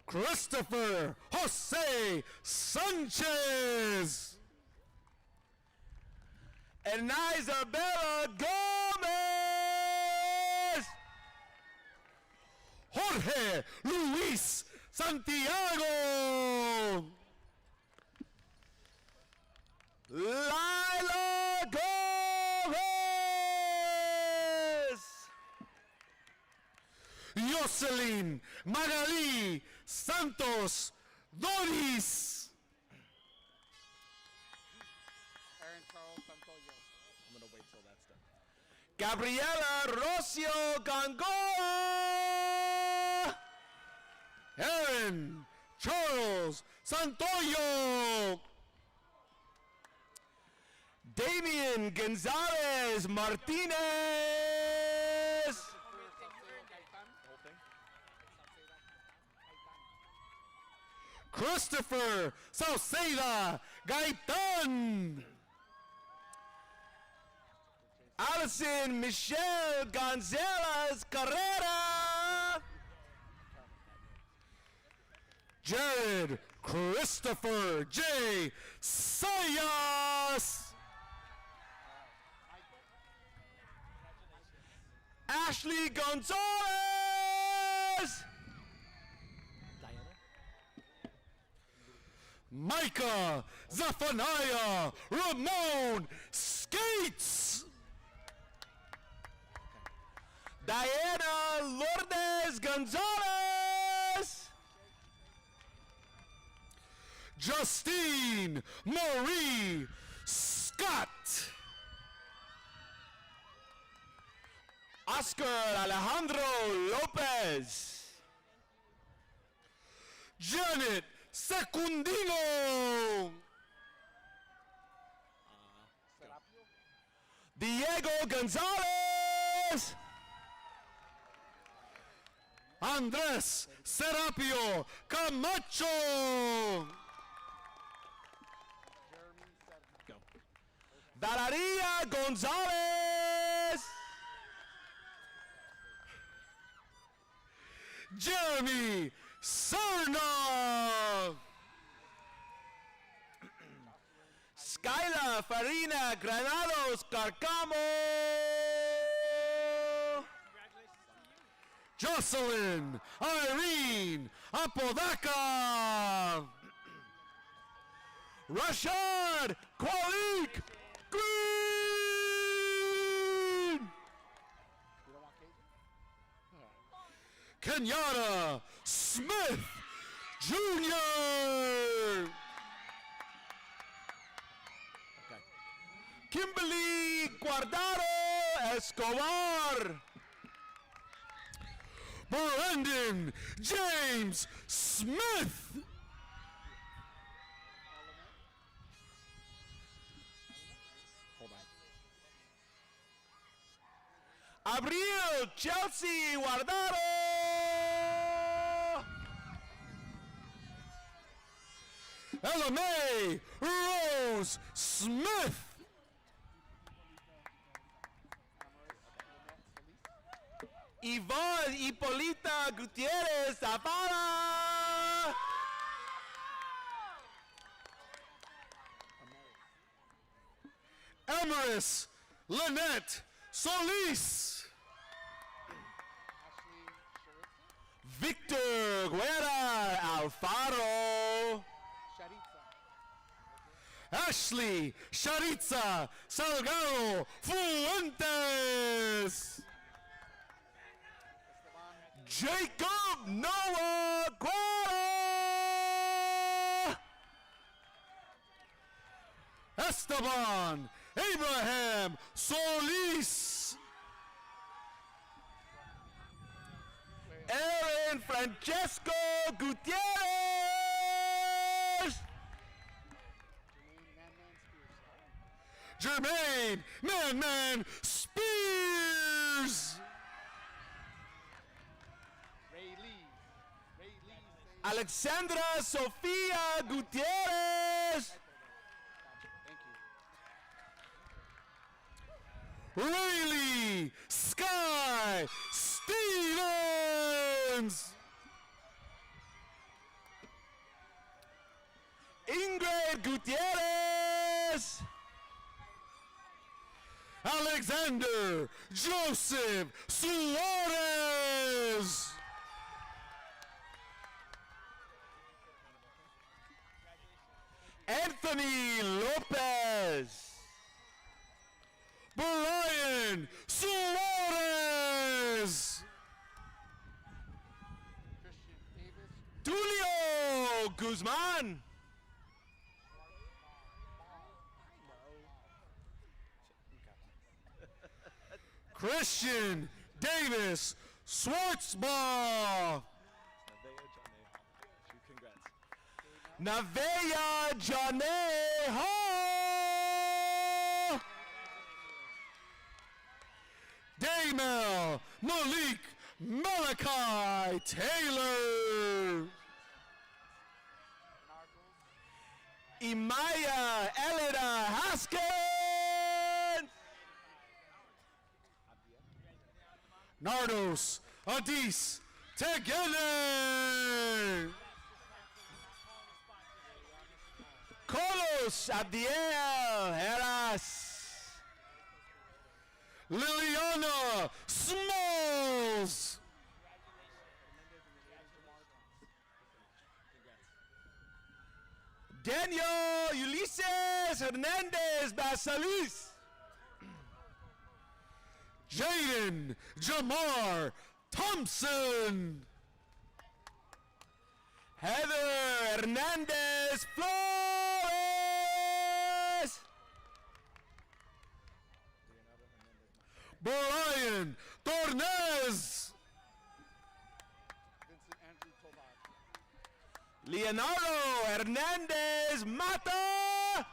Christopher Jose Sanchez. And Isabella Gomez. Jorge Luis Santiago. Lila Gomez. Jocelyn Magali Santos Doris. I'm going to wait till that's done. Gabriela Rocio Gangoa. Aaron Charles Santoyo. Damian Gonzalez Martinez. Christopher Sauceda Gaitan. Allison Michelle Gonzalez Carrera. Jared Christopher J. Sayas. Ashley Gonzalez. Micah Zephaniah Ramon Skates. Diana Lourdes Gonzalez. Justine Marie Scott. Oscar Alejandro Lopez. Janet Secundino. Diego Gonzalez. Andrés Serapio Camacho. Dalaria Gonzalez. Jeremy Serna. Skyla Farina Granados Carcamo. Jocelyn Irene Apodaca. Rashad Kwalik Green. Kenyatta Smith Jr. Kimberly Guardado Escobar. Brandon James Smith. Abril Chelsea Guardado. LMA Rose Smith. Yvonne Hipólita Gutierrez Zavala. Amaris Lynette Solis. Victor Guerra Alfaro. Ashley Sharitza Salgado Fuentes. Jacob Noah Guerra. Esteban Abraham Solis. Aaron Francesco Gutierrez. Jermaine Man Spears. Alexandra Sofia Gutierrez. Rayleigh Sky Stevens. Ingrid Gutierrez. Alexander Joseph Suarez. Anthony Lopez. Brian Suarez. Tulio Guzman. Christian Davis Schwartzbaugh. Nevaeh Janae Hall. Damel Malik Malachi Taylor. Imaya Elida Haskins. Nardos Adis Tegele. Carlos Abdiel Heras. Liliana Smalls. Daniel Ulises Hernandez Basalis. Jaden Jamar Thompson. Heather Hernandez Flores. Brian Tornes. Leonardo Hernandez Mata.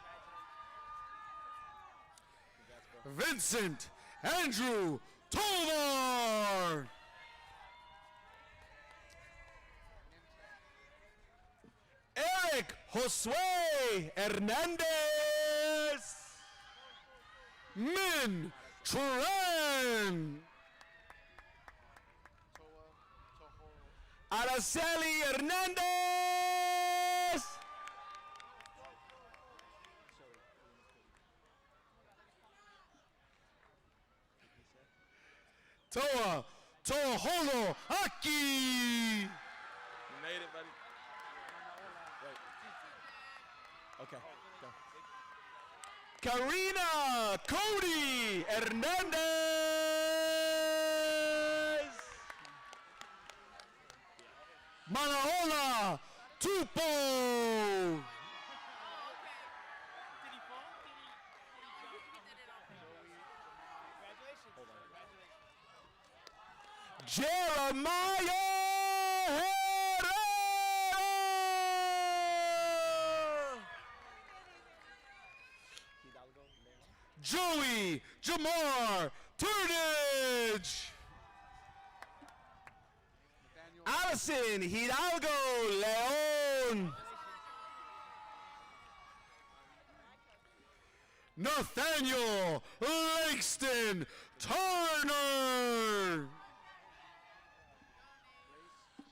Vincent Andrew Tovar. Eric Josue Hernandez. Min Tran. Araceli Hernandez. Toa Toholo Aki. You made it, buddy. Wait. Okay, go. Karina Cody Hernandez. Manaola Tupo. Jeremiah Herrera. Joey Jamar Turdage. Allison Hidalgo Leon. Nathaniel Langston Turner.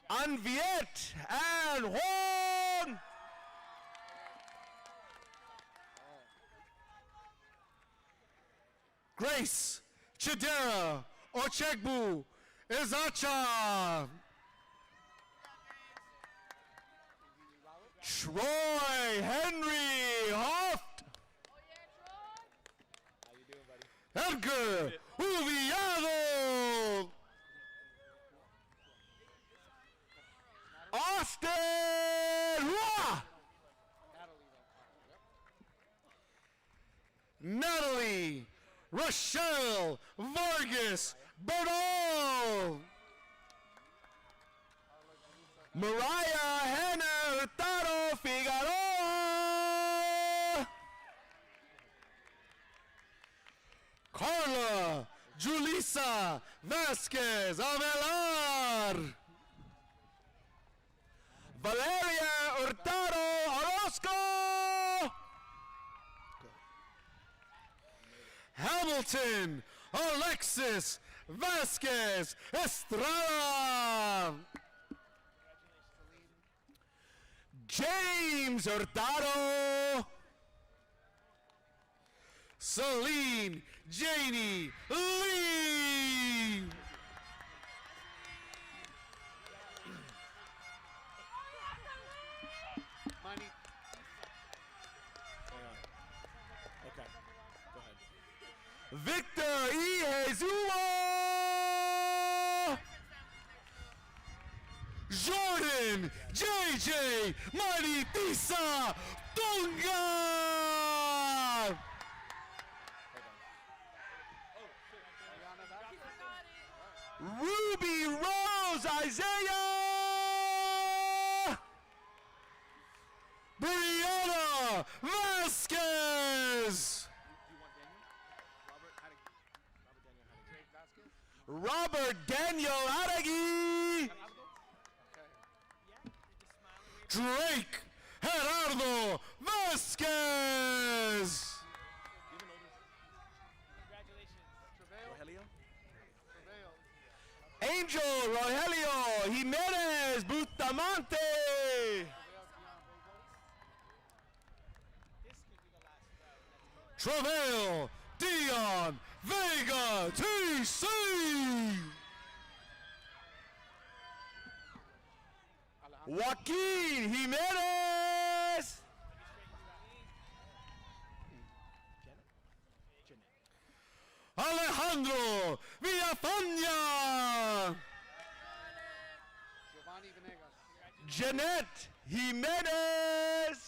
Anviet and Juan. Grace Chidera Ochegbu Izacha. Troy Henry Hoft. Edgar Uviado. Austin Hua. Natalie Rochelle Vargas Bernal. Mariah Hannah Hurtado Figueroa. Carla Julissa Vasquez Avelar. Valeria Hurtado Orozco. Hamilton Alexis Vasquez Estrada. James Hurtado. Celine Janie Lee. Okay, go ahead. Victor E. Jesuo. Jordan JJ Maritisa Tunga. Ruby Rose Isaiah. Brianna Vasquez. Robert Daniel Aragui. Drake Gerardo Vasquez. Angel Rogelio Jimenez Bustamante. Travail Dion Vega TC. Joaquin Jimenez. Alejandro Villafaña. Jeanette Jimenez.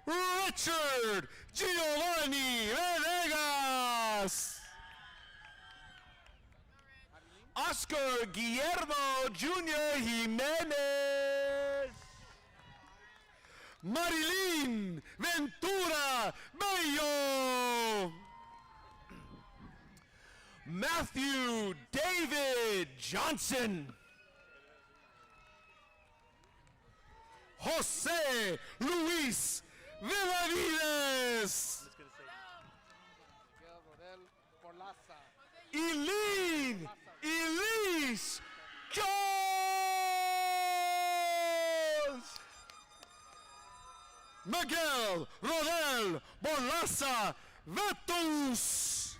Richard Giovanni Venegas. Oscar Guillermo Jr. Jimenez. Marilyn Ventura Bello. Matthew David Johnson. Jose Luis Benavides. Eileen Elise Jones. Miguel Rodel Bolaza Vetus.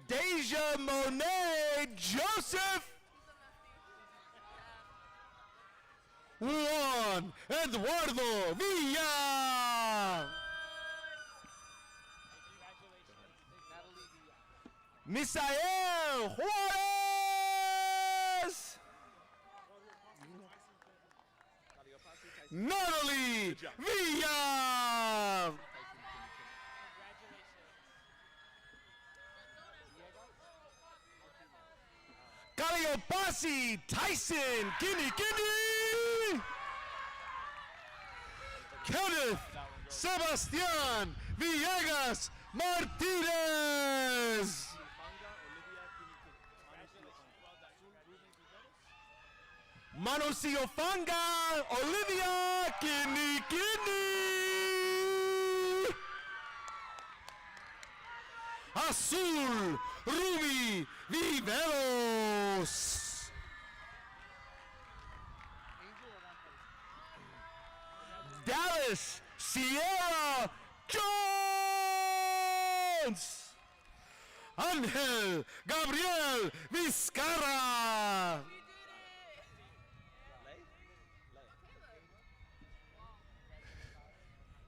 Deja Monet Joseph. Juan Eduardo Villa. Misael Juarez. Natalie Villa. Caliopasi Tyson Guinea. Kenneth Sebastián Villegas Martínez. Manosiofanga Olivia Kini. Azul Ruby Viveros. Dallas Sierra Jones. Ángel Gabriel Vizcarra.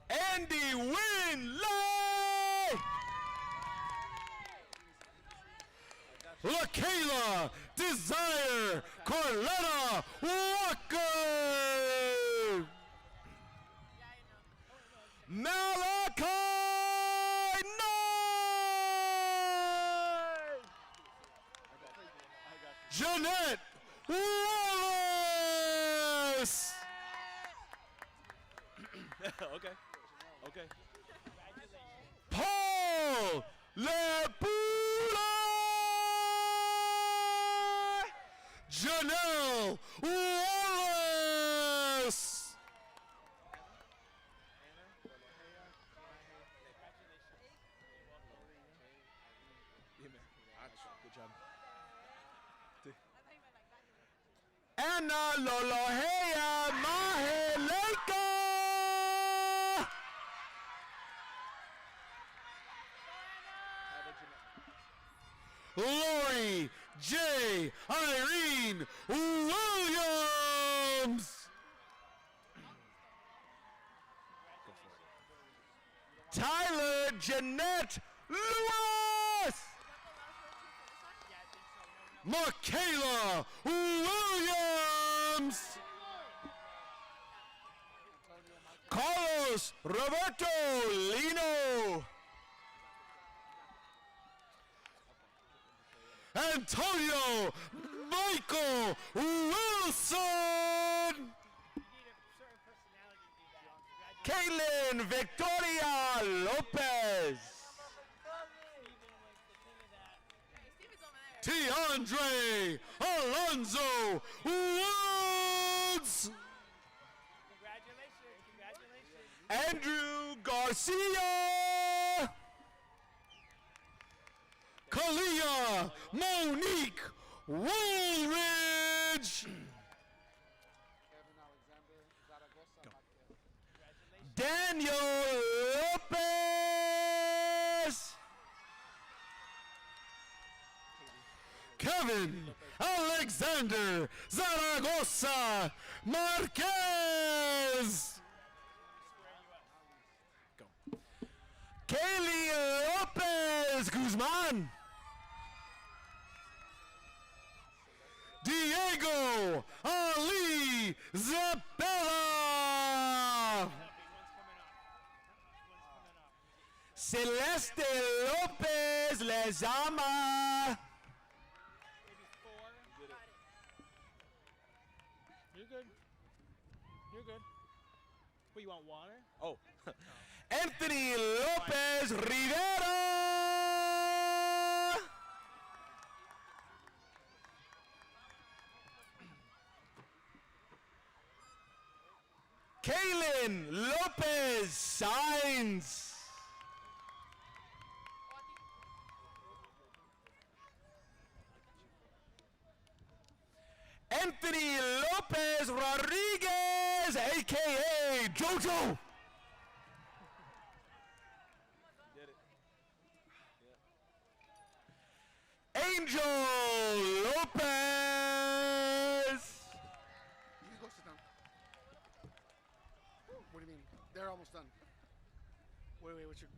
Andy Winley. LaKayla Desire Carletta Walker. Malachi Knight. Jeanette Wallace. Okay. Paul Lepula. Janelle Wallace. Anna Lolohea Maheleka. Lori J. Irene Williams. Tyler Jeanette Lewis. Michaela Williams. Carlos Roberto Lino. Antonio Michael Wilson. Caitlin Victoria Lopez. Tiandre Alonzo Woods. Andrew Garcia. Kalia Monique Woolridge. Daniel Lopez. Kevin Alexander Zaragoza Marquez. Kaylee Lopez Guzman. Diego Ali Zapella. Celeste Lopez Lezama. You're good. You're good. What, you want water? Oh. Anthony Lopez Rivera. Kaylin Lopez Signs. Anthony Lopez Rodriguez, a.k.a. JoJo. Angel Lopez. You go sit down. What do you mean? They're almost done. Wait, what's your...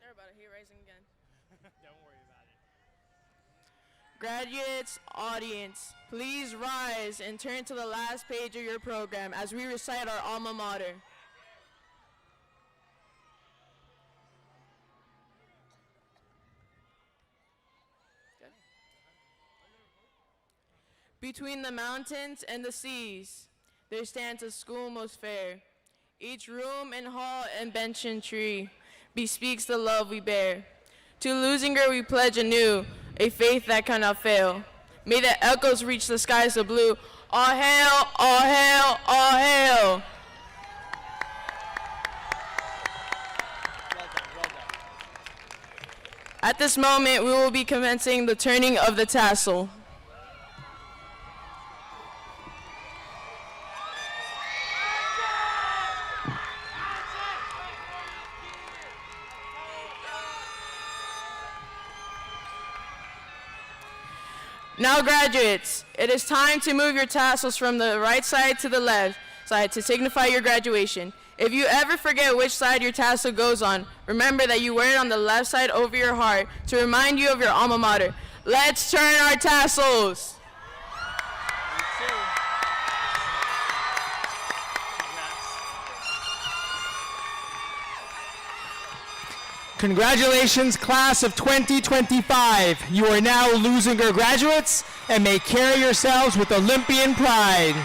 They're about to hear rising again. Don't worry about it. Graduates, audience, please rise and turn to the last page of your program as we recite our alma mater. Okay. Between the mountains and the seas, there stands a school most fair. Each room and hall and bench and tree bespeaks the love we bear. To Leuzinger we pledge anew a faith that cannot fail. May the echoes reach the skies so blue. All hail, all hail, all hail. At this moment, we will be commencing the turning of the tassel. Now, graduates, it is time to move your tassels from the right side to the left side to signify your graduation. If you ever forget which side your tassel goes on, remember that you wear it on the left side over your heart to remind you of your alma mater. Let's turn our tassels. Congratulations, class of 2025. You are now Leuzinger graduates and may carry yourselves with Olympian pride.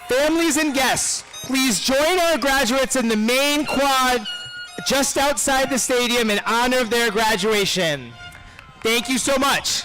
Families and guests, please join our graduates in the main quad just outside the stadium in honor of their graduation. Thank you so much.